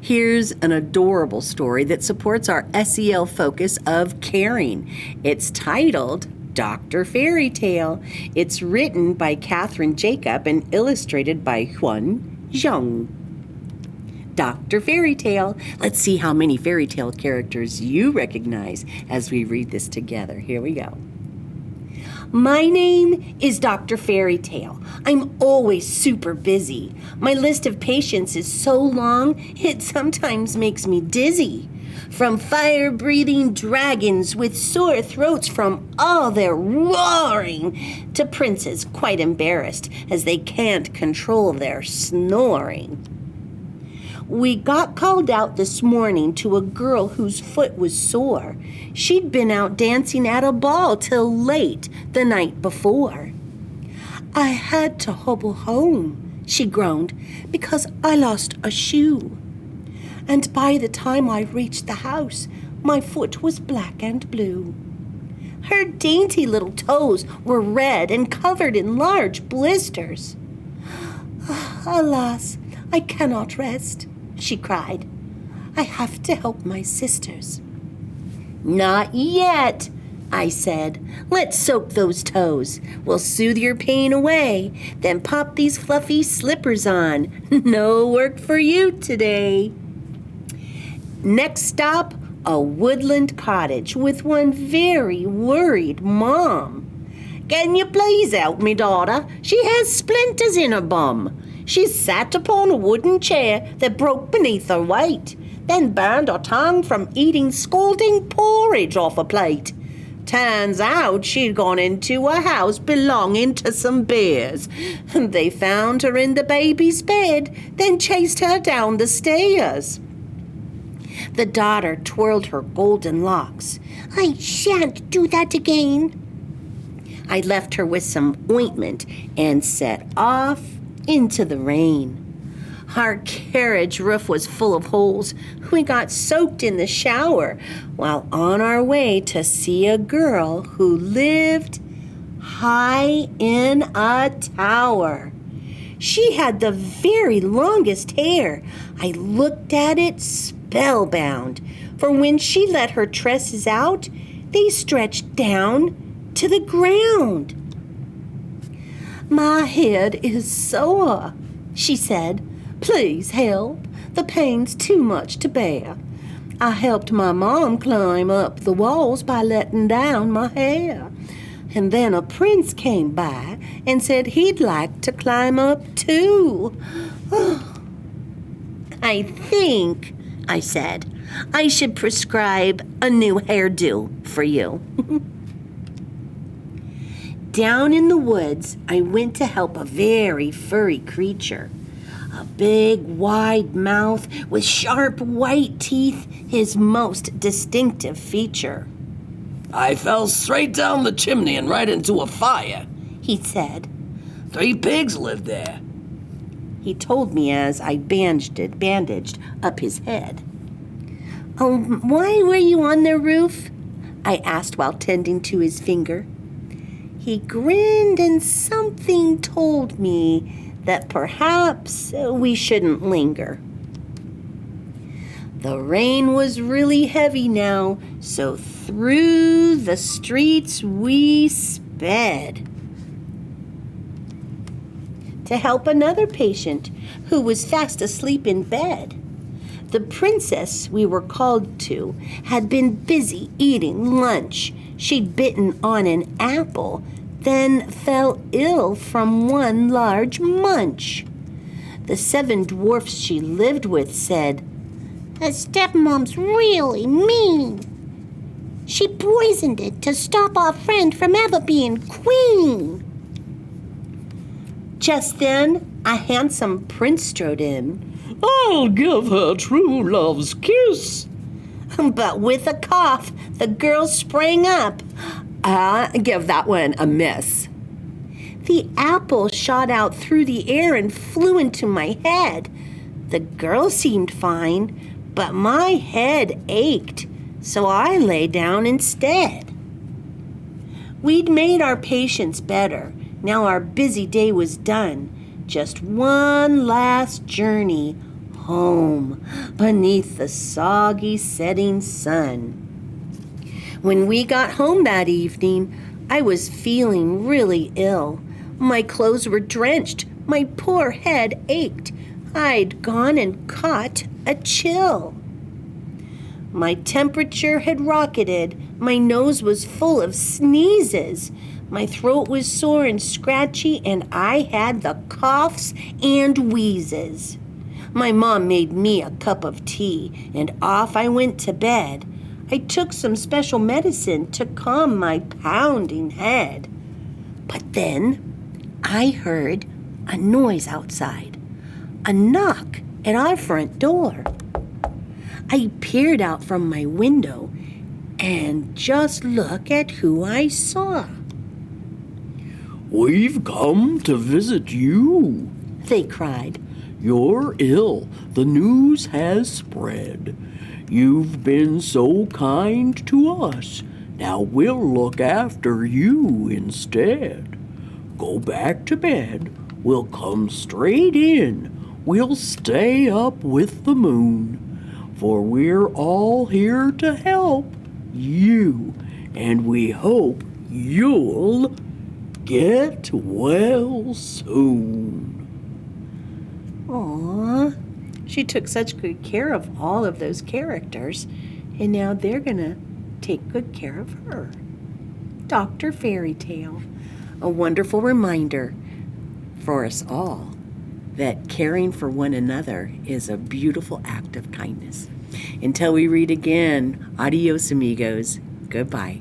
Here's an adorable story that supports our SEL focus of caring. It's titled Dr. Fairytale. It's written by Catherine Jacob and illustrated by Hoang Giang. Dr. Fairytale. Let's see how many fairy tale characters you recognize as we read this together. Here we go. My name is Dr. Fairytale. I'm always super busy. My list of patients is so long, it sometimes makes me dizzy. From fire-breathing dragons with sore throats from all their roaring, to princes quite embarrassed as they can't control their snoring. We got called out this morning to a girl whose foot was sore. She'd been out dancing at a ball till late the night before. I had to hobble home, she groaned, because I lost a shoe. And by the time I reached the house, my foot was black and blue. Her dainty little toes were red and covered in large blisters. Alas, I cannot rest, she cried. I have to help my sisters. Not yet, I said. Let's soak those toes. We'll soothe your pain away. Then pop these fluffy slippers on. No work for you today. Next stop, a woodland cottage with one very worried mom. Can you please help me, daughter? She has splinters in her bum. She sat upon a wooden chair that broke beneath her weight, then burned her tongue from eating scalding porridge off a plate. Turns out she'd gone into a house belonging to some bears. They found her in the baby's bed, then chased her down the stairs. The daughter twirled her golden locks. I shan't do that again. I left her with some ointment and set off into the rain. Our carriage roof was full of holes. We got soaked in the shower while on our way to see a girl who lived high in a tower. She had the very longest hair. I looked at it spellbound, for when she let her tresses out, they stretched down to the ground. My head is sore, she said. Please help. The pain's too much to bear. I helped my mom climb up the walls by letting down my hair. And then a prince came by and said he'd like to climb up too. I think, I said, I should prescribe a new hairdo for you. Down in the woods, I went to help a very furry creature. A big, wide mouth with sharp white teeth, his most distinctive feature. I fell straight down the chimney and right into a fire, he said. 3 pigs lived there. He told me as I bandaged up his head. Why were you on the roof? I asked while tending to his finger. He grinned and something told me that perhaps we shouldn't linger. The rain was really heavy now, so through the streets we sped to help another patient who was fast asleep in bed. The princess we were called to had been busy eating lunch. She'd bitten on an apple, then fell ill from one large munch. The 7 dwarfs she lived with said, "The stepmom's really mean. She poisoned it to stop our friend from ever being queen." Just then, a handsome prince strode in. I'll give her true love's kiss. But with a cough, the girl sprang up. Give that one a miss. The apple shot out through the air and flew into my head. The girl seemed fine, but my head ached, so I lay down instead. We'd made our patients better. Now our busy day was done. Just one last journey home beneath the soggy setting sun. When we got home that evening, I was feeling really ill. My clothes were drenched. My poor head ached. I'd gone and caught a chill. My temperature had rocketed. My nose was full of sneezes. My throat was sore and scratchy, and I had the coughs and wheezes. My mom made me a cup of tea, and off I went to bed. I took some special medicine to calm my pounding head. But then I heard a noise outside, a knock at our front door. I peered out from my window, and just look at who I saw. "We've come to visit you," they cried. "You're ill. The news has spread. You've been so kind to us. Now we'll look after you instead. Go back to bed. We'll come straight in. We'll stay up with the moon. For we're all here to help you. And we hope you'll get well soon." Aww, she took such good care of all of those characters, and now they're gonna take good care of her. Dr. Fairytale, a wonderful reminder for us all that caring for one another is a beautiful act of kindness. Until we read again, adios amigos, goodbye.